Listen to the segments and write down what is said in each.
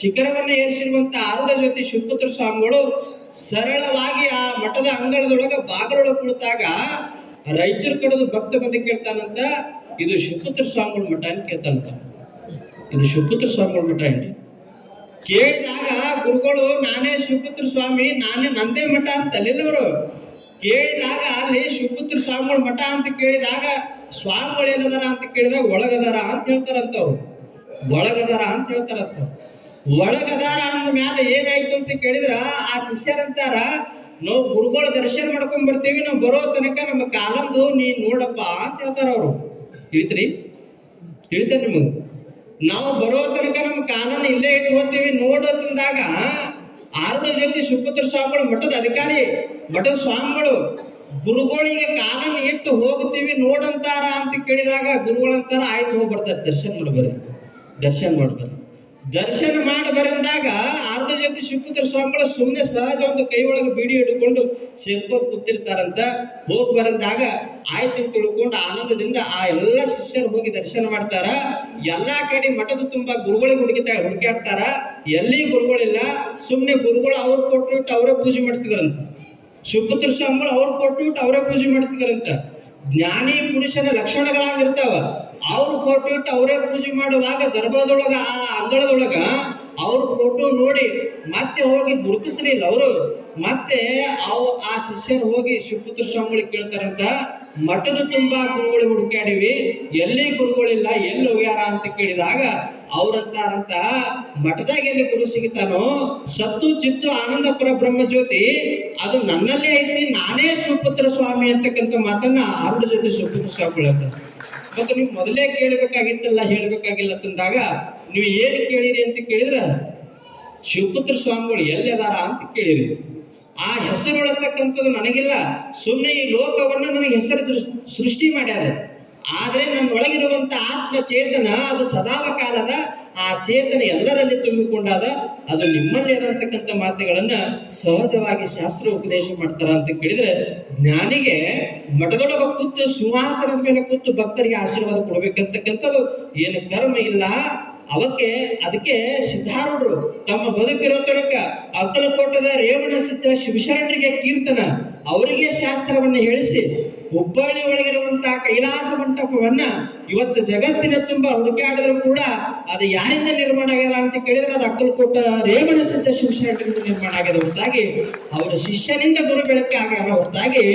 ಶಿಖರವನ್ನ ಏರಿಸಿರುವಂತ ಆರುಢ ಜ್ಯೋತಿ ಶಿವಪುತ್ರ ಸ್ವಾಮಿಗಳು ಸರಳವಾಗಿ ಆ ಮಠದ ಅಂಗಳದೊಳಗ ಬಾಗಲೊಳಗೆ ಕುಳಿತಾಗ ರಾಯಚೂರು ಕಡೆದು ಭಕ್ತ ಬಂದು ಕೇಳ್ತಾನಂತ, ಇದು ಶಿವಪುತ್ರ ಸ್ವಾಮಿಗಳ ಮಠ ಅಂತ ಕೇಳ್ತಾನಂತ. ಇದು ಶಿವಪುತ್ರ ಸ್ವಾಮಿಗಳ ಮಠ ಏನ್ರಿ? ಕೇಳಿದಾಗ ಗುರುಗಳು ನಾನೇ ಶಿವಪುತ್ರ ಸ್ವಾಮಿ, ನಾನೇ ನಂದೇ ಮಠ ಅಂತ ಅಲ್ಲಿಲ್ಲವರು ಕೇಳಿದಾಗ ಅಲ್ಲಿ ಶಿವಪುತ್ರ ಸ್ವಾಮಿಗಳ ಮಠ ಅಂತ ಕೇಳಿದಾಗ ಸ್ವಾಮಿಗಳು ಏನದಾರ ಅಂತ ಕೇಳಿದಾಗ ಒಳಗದಾರ ಅಂತ ಹೇಳ್ತಾರಂತ. ಅವ್ರು ಒಳಗದಾರ ಅಂತ ಹೇಳ್ತಾರಂತ. ಒಳಗದಾರ ಅಂದ ಮ್ಯಾಲ ಏನಾಯ್ತು ಅಂತ ಕೇಳಿದ್ರ ಆ ಶಿಷ್ಯರಂತಾರ, ನಾವು ಗುರುಗಳ ದರ್ಶನ ಮಾಡ್ಕೊಂಡ್ ಬರ್ತೀವಿ, ನಾವು ಬರೋ ತನಕ ನಮ್ಮ ಕಾಲಂದು ನೀ ನೋಡಪ್ಪ ಅಂತ ಹೇಳ್ತಾರ. ಅವ್ರು ತಿಳಿತ್ರಿ? ತಿಳಿತಾರ ನಿಮಗ್? ನಾವು ಬರೋ ತನಕ ನಮ್ಮ ಕಾಲನ ಇಲ್ಲೇ ಇಟ್ಟು ಹೋಗ್ತೀವಿ ನೋಡೋದಂದಾಗ ಆರುಢ ಜ್ಯೋತಿ ಶಿವಪುತ್ರ ಸ್ವಾಮಿಗಳು ಮಠದ ಅಧಿಕಾರಿ, ಮಠದ ಸ್ವಾಮಿಗಳು ಗುರುಗಳಿಗೆ ಕಾಲನ ಇಟ್ಟು ಹೋಗ್ತೀವಿ ನೋಡಂತಾರ ಅಂತ ಕೇಳಿದಾಗ ಗುರುಗಳಂತಾರ ಆಯ್ತು ಹೋಗಿ ಬರ್ತಾರೆ, ದರ್ಶನ ಮಾಡ್ಬರ್ರಿ, ದರ್ಶನ ಮಾಡ್ತಾರೆ. ದರ್ಶನ ಮಾಡಿ ಬರಂದಾಗ ಆರುಢ ಜ್ಯೋತಿ ಶಿವಪುತ್ರ ಸ್ವಾಮಿಗಳು ಸುಮ್ಮನೆ ಸಹಜ ಒಂದು ಕೈ ಒಳಗೆ ಬೀಡಿ ಹಿಡ್ಕೊಂಡು ಸೇರ್ಕೋದ್ ಕೂತಿರ್ತಾರಂತ. ಹೋಗಿ ಬರಂದಾಗ ಆಯ್ತು ತಿಳ್ಕೊಂಡು ಆನಂದದಿಂದ ಆ ಎಲ್ಲಾ ಶಿಷ್ಯರು ಹೋಗಿ ದರ್ಶನ ಮಾಡ್ತಾರ. ಎಲ್ಲಾ ಕಡೆ ಮಠದ ತುಂಬಾ ಗುರುಗಳಿಗೆ ಹುಡುಕಾಡ್ತಾರ, ಎಲ್ಲಿ ಗುರುಗಳಿಲ್ಲ. ಸುಮ್ಮನೆ ಗುರುಗಳು ಅವ್ರು ಕೊಟ್ಟು ಅವರೇ ಪೂಜೆ ಮಾಡ್ತಿದ್ರಂತ. ಶಿವಪುತ್ರ ಸ್ವಾಮಿಗಳು ಅವ್ರು ಕೊಟ್ಟು ಅವರೇ ಪೂಜೆ ಮಾಡ್ತಿದ್ರಂತ. ಜ್ಞಾನಿ ಪುರುಷನ ಲಕ್ಷಣಗಳಾಗಿರ್ತಾವ, ಅವ್ರ ಫೋಟೋ ಇಟ್ಟು ಅವರೇ ಪೂಜೆ ಮಾಡುವಾಗ ಗರ್ಭದೊಳಗ ಆ ಅಂಗಳದೊಳಗ ಅವ್ರ ಫೋಟೋ ನೋಡಿ ಮತ್ತೆ ಹೋಗಿ ಗುರುತಿಸಲಿಲ್ಲ ಅವರು. ಮತ್ತೆ ಆ ಶಿಷ್ಯರು ಹೋಗಿ ಶಿವಪುತ್ರ ಸ್ವಾಮಿಗಳಿಗೆ ಕೇಳ್ತಾರಂತ, ಮಠದ ತುಂಬಾ ಗುರುಗಳು ಹುಡುಕಾಡಿವಿ, ಎಲ್ಲಿ ಗುರುಗಳಿಲ್ಲ, ಎಲ್ಲಿ ಹೋಗ್ಯಾರ ಅಂತ ಕೇಳಿದಾಗ ಅವ್ರಂತಾರಂತ, ಮಠದಾಗ ಎಲ್ಲಿ ಗುರು ಸಿಗುತ್ತಾನೋ, ಸತ್ತು ಚಿತ್ತು ಆನಂದಪುರ ಬ್ರಹ್ಮಜ್ಯೋತಿ ಅದು ನನ್ನಲ್ಲೇ ಐತಿ, ನಾನೇ ಶಿವಪುತ್ರ ಸ್ವಾಮಿ ಅಂತಕ್ಕಂಥ ಮಾತನ್ನ ಆರುಢ ಜ್ಯೋತಿ ಶಿವಪುತ್ರ ಸ್ವಾಮಿಗಳು ಹೇಳ್ತಾರೆ. ಮತ್ತೆ ನೀವು ಮೊದಲೇ ಕೇಳಬೇಕಾಗಿತ್ತಲ್ಲ, ಹೇಳ್ಬೇಕಾಗಿಲ್ಲ ಅಂತಂದಾಗ ನೀವು ಏನು ಕೇಳಿರಿ ಅಂತ ಕೇಳಿದ್ರ ಶಿವಪುತ್ರ ಸ್ವಾಮಿಗಳು ಎಲ್ಲಿ ಅದಾರ ಅಂತ ಕೇಳಿರಿ. ಆ ಹೆಸರೊಳತಕ್ಕಂಥದ್ದು ನನಗಿಲ್ಲ, ಸುಮ್ಮನೆ ಈ ಲೋಕವನ್ನ ನನಗೆ ಹೆಸರು ಸೃಷ್ಟಿ ಮಾಡ್ಯಾರ. ಆದ್ರೆ ನನ್ನ ಒಳಗಿರುವಂತ ಆತ್ಮ ಚೇತನ ಅದು ಸದಾವ ಕಾಲದ ಆ ಚೇತನ ಎಲ್ಲರಲ್ಲಿ ತುಂಬಿಕೊಂಡಾದ, ಅದು ನಿಮ್ಮಲ್ಲಿ ಅದಂತಕ್ಕಂಥ ಮಾತುಗಳನ್ನ ಸಹಜವಾಗಿ ಶಾಸ್ತ್ರ ಉಪದೇಶ ಮಾಡ್ತಾರ ಅಂತ ಕೇಳಿದ್ರೆ, ಜ್ಞಾನಿಗೆ ಮಠದೊಳಗ ಕೂತು ಸಿಂಹಾಸನದ ಮೇಲೆ ಕೂತು ಭಕ್ತರಿಗೆ ಆಶೀರ್ವಾದ ಕೊಡ್ಬೇಕಂತಕ್ಕಂಥದ್ದು ಏನು ಕರ್ಮ ಇಲ್ಲ. ಅದಕ್ಕೆ ಸಿದ್ಧಾರೂಢರು ತಮ್ಮ ಬದುಕಿರೋ ತನಕ ಅಕ್ಕಲಕೋಟದ ರೇವಣ ಸಿದ್ಧ ಶಿವಶರಣರಿಗೆ ಕೀರ್ತನ ಅವರಿಗೆ ಶಾಸ್ತ್ರವನ್ನ ಹೇಳಿಸಿ ಹುಬ್ಬಳ್ಳಿ ಒಳಗಿರುವಂತಹ ಕೈಲಾಸ ಮಂಟಪವನ್ನ ಇವತ್ತು ಜಗತ್ತಿನ ತುಂಬಾ ಹುಡುಕಾಡಿದ್ರು ಕೂಡ ಅದು ಯಾರಿಂದ ನಿರ್ಮಾಣ ಆಗ್ಯದ ಅಂತ ಕೇಳಿದ್ರೆ ಅದು ಅಕ್ಕಲಕೋಟ ರೇವಣ ಸಿದ್ಧ ಶಿವಶರಣರಿಂದ ನಿರ್ಮಾಣ ಆಗ್ಯದ ಹೊರತಾಗಿ ಅವರ ಶಿಷ್ಯನಿಂದ ಗುರು ಬೆಳಕೆ ಆಗ್ಯಾರ ಹೊರತಾಗಿ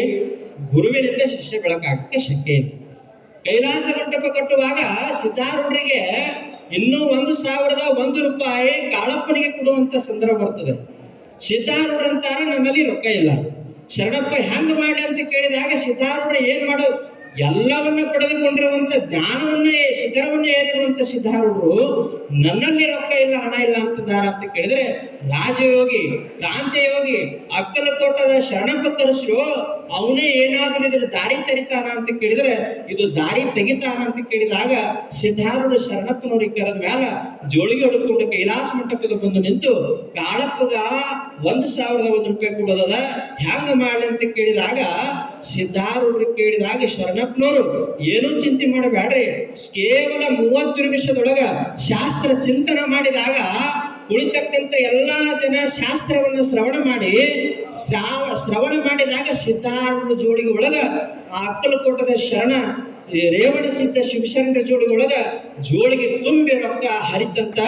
ಗುರುವಿನಿಂದ ಶಿಷ್ಯ ಬೆಳಕಾಗಕ್ಕೆ ಶಕ್ಯ ಇಲ್ಲ. ಕೈಲಾಸ ಮಂಟಪ ಕಟ್ಟುವಾಗ ಸಿದ್ಧಾರೂಢರಿಗೆ ಇನ್ನೂ 1,001 ರೂಪಾಯಿ ಕಾಳಪ್ಪನಿಗೆ ಕೊಡುವಂತ ಸಂದರ್ಭ ಬರ್ತದೆ. ಸಿದ್ಧಾರೂಢರಂತಾರ ನನ್ನಲ್ಲಿ ರೊಕ್ಕ ಇಲ್ಲ, ಶರಣಪ್ಪ ಹೆಂಗ್ ಮಾಡಿ ಅಂತ ಕೇಳಿದಾಗ ಸಿದ್ಧಾರೂಢ ಏನ್ ಮಾಡೋದು, ಎಲ್ಲವನ್ನ ಪಡೆದುಕೊಂಡಿರುವಂತ ಜ್ಞಾನವನ್ನೇ ಶಿಖರವನ್ನ ಏರಿರುವಂತ ಸಿದ್ಧಾರೂಢರು ನನ್ನಲ್ಲಿ ರೊಕ್ಕ ಇಲ್ಲ, ಹಣ ಇಲ್ಲ ಅಂತದಾರ ಅಂತ ಕೇಳಿದ್ರೆ, ರಾಜಯೋಗಿ ಕ್ರಾಂತಿಯೋಗಿ ಅಕ್ಕಲಕೋಟದ ಶರಣಪ್ಪ ಕರೆಸಿರೋ ಅವನೇ ಏನಾದ್ರೂ ಇದ್ರ ದಾರಿ ತೆರಿತಾನ ಅಂತ ಕೇಳಿದ್ರೆ, ಇದು ದಾರಿ ತೆಗಿತಾನ ಅಂತ ಕೇಳಿದಾಗ ಸಿದ್ಧಾರೂಢ ಶರಣಪ್ಪನವ್ರಿಗೆ ಕರೆದ ಮ್ಯಾಲ ಜೋಳಿಗೆ ಹೊಡ್ಕೊಂಡು ಕೈಲಾಸ ಮಂಟಪದ ಬಂದು ನಿಂತು ಕಾಳಪ್ಪಗ 1,001 ರೂಪಾಯಿ ಕೊಡೋದದ ಹೆಂಗ ಮಾಡ್ಲಿ ಅಂತ ಕೇಳಿದಾಗ ಸಿದ್ಧಾರೂಢರು ಕೇಳಿದಾಗ ಶರಣಪ್ಪನವರು ಏನೂ ಚಿಂತೆ ಮಾಡಬೇಡ್ರಿ, ಕೇವಲ 30 ನಿಮಿಷದೊಳಗ ಶಾಸ್ತ್ರ ಚಿಂತನೆ ಮಾಡಿದಾಗ ಉಳಿತಕ್ಕಂಥ ಎಲ್ಲಾ ಜನ ಶಾಸ್ತ್ರವನ್ನ ಶ್ರವಣ ಮಾಡಿದಾಗ ಸಿದ್ಧಾರೂಢ ಜೋಡಿಗೆ ಒಳಗ ಆ ಅಕ್ಕಲಕೋಟದ ಶರಣ ರೇವಣ ಸಿದ್ಧ ಶಿವಶರಣರ ಜೋಡಿಗೆ ಒಳಗ ಜೋಳಿಗೆ ತುಂಬಿ ರೊಕ್ಕ ಹರಿತಂತ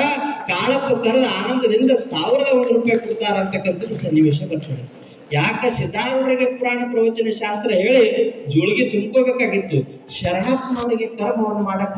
ಕಾಳಪ್ಪ ಕರೆದ ಆನಂದದಿಂದ 1,001 ರೂಪಾಯಿ ಕೊಡ್ತಾರ ಅಂತಕ್ಕಂಥದ್ದು ಸನ್ನಿವೇಶ ಬರ್ತದೆ. ಯಾಕ ಸಿದ್ಧಾರೂಢರಿಗೆ ಪುರಾಣ ಪ್ರವಚನ ಶಾಸ್ತ್ರ ಹೇಳಿ ಜೋಳಿಗೆ ತುಂಬ್ಕೋಬೇಕಾಗಿತ್ತು, ಶರಣಪ್ಪನವರಿಗೆ ಕರ್ಮವನ್ನು ಮಾಡಕ